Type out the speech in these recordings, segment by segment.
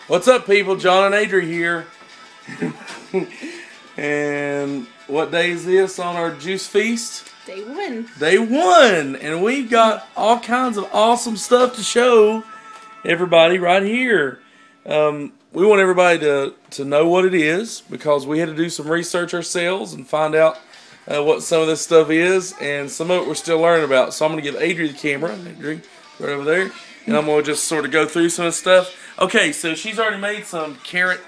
What's up, people? Jon and Adri here. And what day is this on our juice feast? Day one. Day one. And we've got all kinds of awesome stuff to show everybody right here. We want everybody to know what it is because we had to do some research ourselves and find out what some of this stuff is. And some of it we're still learning about. So I'm going to give Adri the camera. Adri, right over there. And I'm going to just sort of go through some of the stuff. Okay, so she's already made some carrot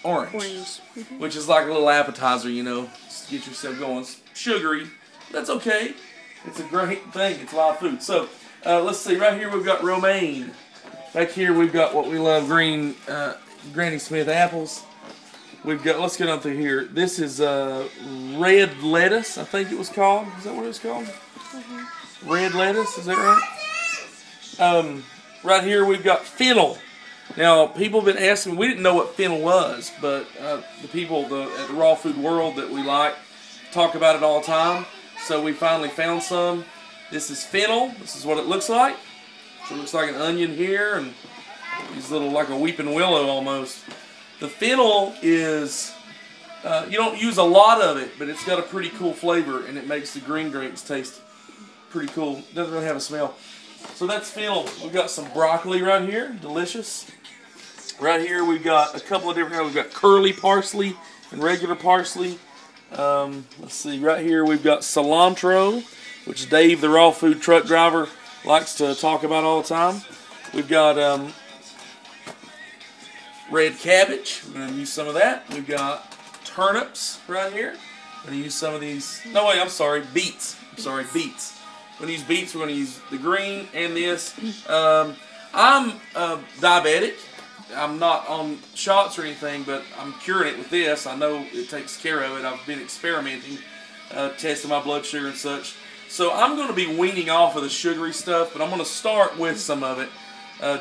orange. Which is like a little appetizer, you know, just to get yourself going. It's sugary. That's okay. It's a great thing. It's a lot of food. So, let's see. Right here we've got romaine. Back here we've got what we love, green Granny Smith apples. We've got, let's get on through here. This is red lettuce, I think it was called. Is that what it was called? Red lettuce, is that right? Right here we've got fennel. Now, people have been asking, we didn't know what fennel was, but the people at the Raw Food World that we like talk about it all the time. So we finally found some. This is fennel. This is what it looks like. So it looks like an onion here, and these little, like a weeping willow almost. The fennel is, you don't use a lot of it, but it's got a pretty cool flavor, and it makes the green drinks taste pretty cool. It doesn't really have a smell. So that's fennel. We've got some broccoli right here, delicious. Right here we've got a couple of different, we've got curly parsley and regular parsley. Let's see, right here we've got cilantro, which Dave, the raw food truck driver, likes to talk about all the time. We've got red cabbage. We're going to use some of that. We've got turnips right here. We're going to use some of these, no wait, I'm sorry, beets. Beets. We're going to use beets. We're going to use the green and this. I'm diabetic. I'm not on shots or anything, but I'm curing it with this. I know it takes care of it. I've been experimenting, testing my blood sugar and such. So I'm going to be weaning off of the sugary stuff, but I'm going to start with some of it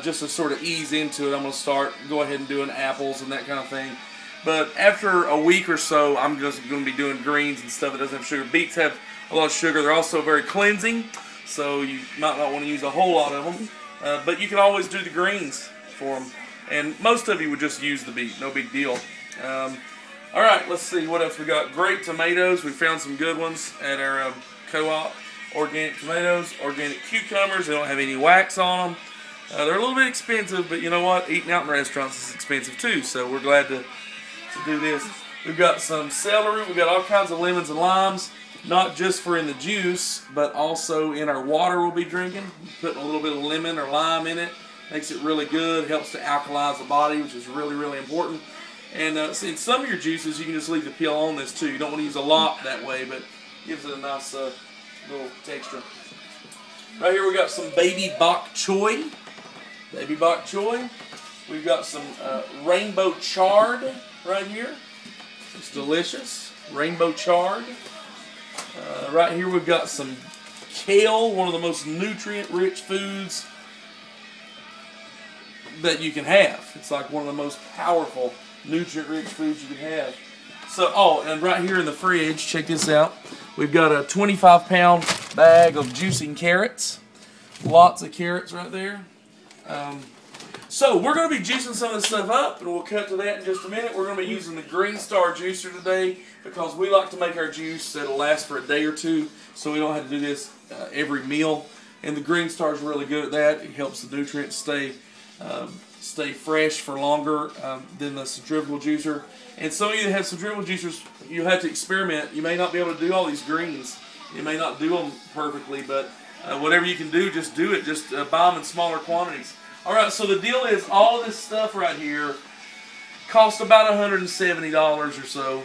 just to sort of ease into it. I'm going to go ahead and doing apples and that kind of thing. But after a week or so, I'm just going to be doing greens and stuff that doesn't have sugar. Beets have a lot of sugar. They're also very cleansing, so you might not want to use a whole lot of them. But you can always do the greens for them. And most of you would just use the beet. No big deal. Alright, let's see what else we got. Great tomatoes. We found some good ones at our co-op. Organic tomatoes, organic cucumbers. They don't have any wax on them. They're a little bit expensive, but you know what? Eating out in restaurants is expensive too, so we're glad to do this. We've got some celery. We've got all kinds of lemons and limes. Not just for in the juice, but also in our water we'll be drinking. Putting a little bit of lemon or lime in it. Makes it really good. Helps to alkalize the body, which is really, really important. And see, in some of your juices, you can just leave the peel on this too. You don't want to use a lot that way, but gives it a nice little texture. Right here we got some baby bok choy. Baby bok choy. We've got some rainbow chard right here. It's delicious. Rainbow chard. Right here we've got some kale, one of the most nutrient-rich foods that you can have. It's like one of the most powerful nutrient-rich foods you can have. So, oh, and right here in the fridge, check this out. We've got a 25-pound bag of juicing carrots. Lots of carrots right there. So, we're going to be juicing some of this stuff up, and we'll cut to that in just a minute. We're going to be using the Green Star juicer today because we like to make our juice that'll last for a day or two, so we don't have to do this every meal. And the Green Star is really good at that. It helps the nutrients stay fresh for longer than the centrifugal juicer. And some of you that have centrifugal juicers, you have to experiment. You may not be able to do all these greens. You may not do them perfectly, but whatever you can do, just do it. Just buy them in smaller quantities. Alright, so the deal is all of this stuff right here costs about $170 or so.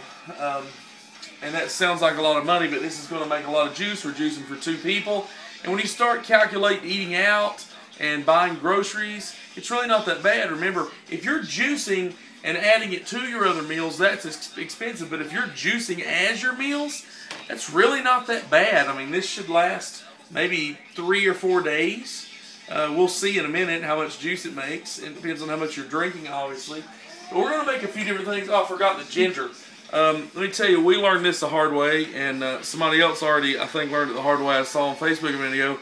And that sounds like a lot of money, but this is going to make a lot of juice. We're juicing for 2 people. And when you start calculating eating out and buying groceries, it's really not that bad. Remember, if you're juicing and adding it to your other meals, that's expensive. But if you're juicing as your meals, that's really not that bad. I mean, this should last maybe 3 or 4 days. We'll see in a minute how much juice it makes. It depends on how much you're drinking, obviously. But we're going to make a few different things. Oh, I forgot the ginger. Let me tell you, we learned this the hard way, and somebody else already, I think, learned it the hard way. I saw on Facebook a minute ago.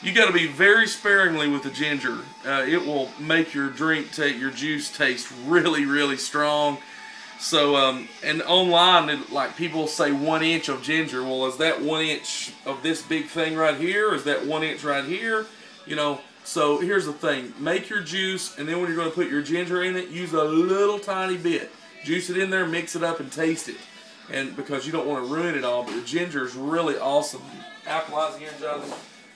you got to be very sparingly with the ginger. It will make your your juice taste really, really strong. So, and online, like people say 1 inch of ginger. Well, is that 1 inch of this big thing right here? Or is that 1 inch right here? You know, so here's the thing. Make your juice, and then when you're going to put your ginger in it, use a little tiny bit. Juice it in there, mix it up, and taste it. And because you don't want to ruin it all, but the ginger is really awesome. Alkalizing, energizing,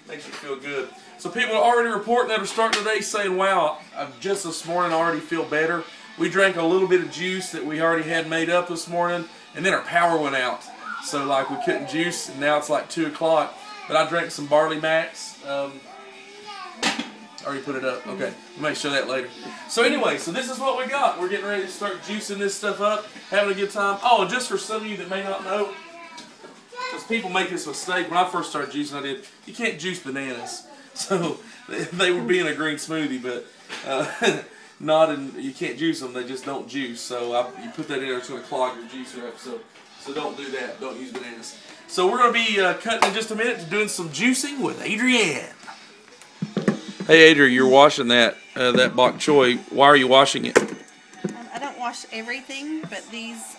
makes you feel good. So people are already reporting that are starting today saying, wow, just this morning I already feel better. We drank a little bit of juice that we already had made up this morning, and then our power went out. So like we couldn't juice, and now it's like 2 o'clock. But I drank some Barley Max. Already put it up. Okay, we may show that later. So anyway, so this is what we got. We're getting ready to start juicing this stuff up, having a good time. Oh, and just for some of you that may not know, because people make this mistake. When I first started juicing, you can't juice bananas. So they would be in a green smoothie, but you can't juice them. They just don't juice. So you put that in there, it's going to clog your juicer up. So don't do that. Don't use bananas. So we're going to be cutting in just a minute to doing some juicing with Adrienne. Hey Adri, you're washing that bok choy. Why are you washing it? I don't wash everything, but these,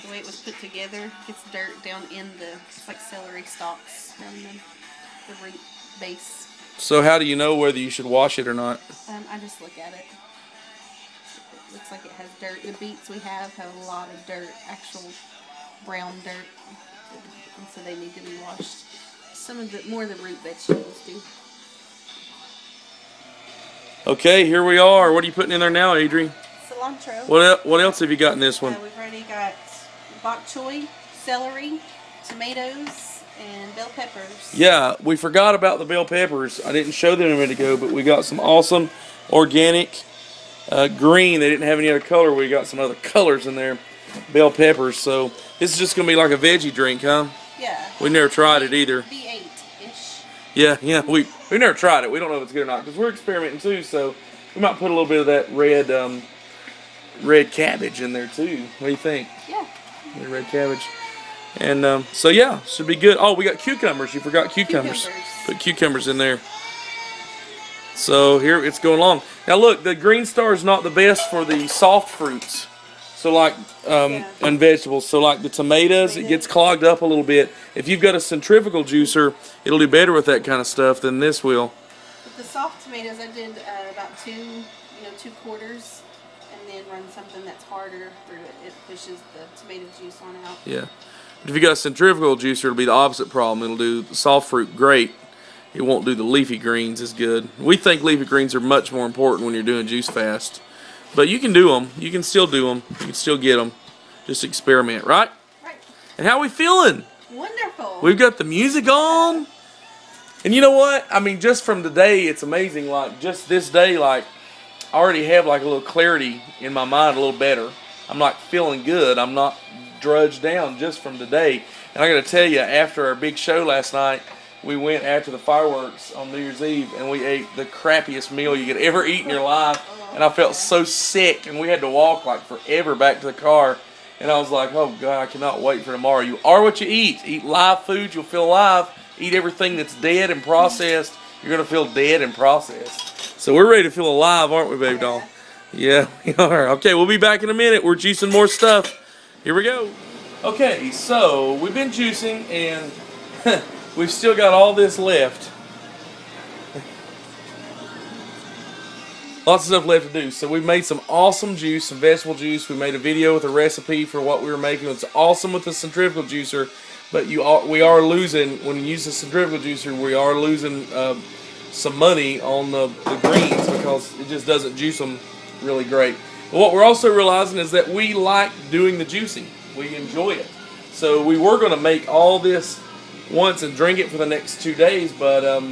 the way it was put together, gets dirt down in it's like celery stalks down the root base. So how do you know whether you should wash it or not? I just look at it. It looks like it has dirt. The beets we have a lot of dirt, actual brown dirt, and so they need to be washed. More of the root vegetables do. Okay, here we are. What are you putting in there now, Adri? Cilantro. What else have you got in this one? We've already got bok choy, celery, tomatoes, and bell peppers. Yeah, we forgot about the bell peppers. I didn't show them a minute ago, but we got some awesome organic green. They didn't have any other color. We got some other colors in there. Bell peppers. So this is just going to be like a veggie drink, huh? Yeah. We never tried it either. V8-ish. Yeah, we never tried it. We don't know if it's good or not because we're experimenting too. So we might put a little bit of that red cabbage in there too. What do you think? Yeah. Red cabbage. And so yeah, should be good. Oh, we got cucumbers. You forgot cucumbers. Put cucumbers in there. So here it's going along. Now look, the Green Star is not the best for the soft fruits. So like and vegetables. So like the tomatoes, it gets clogged up a little bit. If you've got a centrifugal juicer, it'll do better with that kind of stuff than this will. With the soft tomatoes, I did about two quarters, and then run something that's harder through it. It pushes the tomato juice on out. Yeah. But if you got a centrifugal juicer, it'll be the opposite problem. It'll do the soft fruit great. It won't do the leafy greens as good. We think leafy greens are much more important when you're doing juice fast. But you can do them. You can still do them. You can still get them. Just experiment, right? Right. And how are we feeling? Wonderful. We've got the music on. And you know what? I mean, just from today, it's amazing. Like, just this day, like, I already have, like, a little clarity in my mind a little better. I'm, like, feeling good. I'm not drudged down just from today. And I got to tell you, after our big show last night, we went after the fireworks on New Year's Eve, and we ate the crappiest meal you could ever eat in your life. And I felt so sick, and we had to walk like forever back to the car. And I was like, oh God, I cannot wait for tomorrow. You are what you eat. Eat live food, you'll feel alive. Eat everything that's dead and processed, you're going to feel dead and processed. So we're ready to feel alive, aren't we, baby doll? Yeah, we are. Okay, we'll be back in a minute. We're juicing more stuff. Here we go. Okay, so we've been juicing, and we've still got all this left. Lots of stuff left to do. So we made some awesome juice, some vegetable juice. We made a video with a recipe for what we were making. It's awesome with the centrifugal juicer, but we are losing, when you use the centrifugal juicer, we are losing some money on the greens because it just doesn't juice them really great. But what we're also realizing is that we like doing the juicing. We enjoy it. So we were going to make all this once and drink it for the next 2 days, but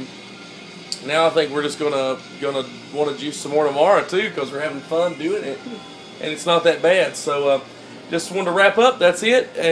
now I think we're just gonna want to juice some more tomorrow too because we're having fun doing it, and it's not that bad. So just wanted to wrap up. That's it.